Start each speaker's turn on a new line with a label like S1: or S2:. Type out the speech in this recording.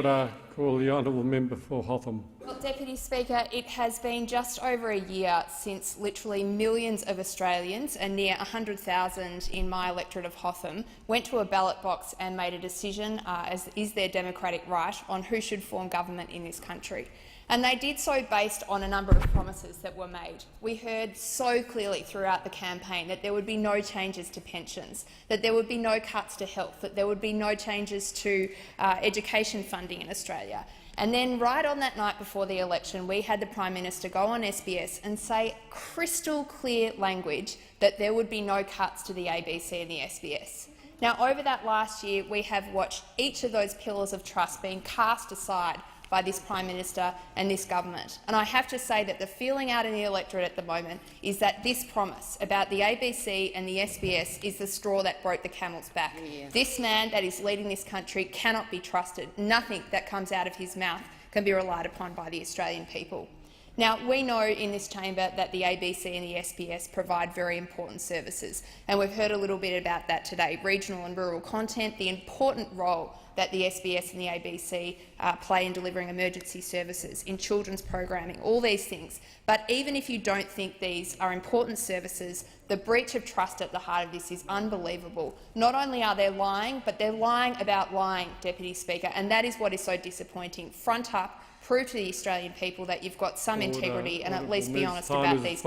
S1: Could I call the honourable member for Hotham?
S2: Well, Deputy Speaker, it has been just over a year since literally millions of Australians, and near 100,000 in my electorate of Hotham, went to a ballot box and made a decision, as is their democratic right, on who should form government in this country. And they did so based on a number of promises that were made. We heard so clearly throughout the campaign that there would be no changes to pensions, that there would be no cuts to health, that there would be no changes to education funding in Australia. And then right on that night before the election, we had the Prime Minister go on SBS and say crystal clear language that there would be no cuts to the ABC and the SBS. Now, over that last year, we have watched each of those pillars of trust being cast aside by this Prime Minister and this government. And I have to say that the feeling out in the electorate at the moment is that this promise about the ABC and the SBS is the straw that broke the camel's back. Yeah. This man that is leading this country cannot be trusted. Nothing that comes out of his mouth can be relied upon by the Australian people. Now, we know in this chamber that the ABC and the SBS provide very important services, and we've heard a little bit about that today. Regional and rural content, the important role that the SBS and the ABC play in delivering emergency services, in children's programming, all these things. But even if you don't think these are important services, the breach of trust at the heart of this is unbelievable. Not only are they lying, but they're lying about lying, Deputy Speaker, and that is what is so disappointing. Front up, prove to the Australian people that you've got some integrity and at least be honest about these cuts.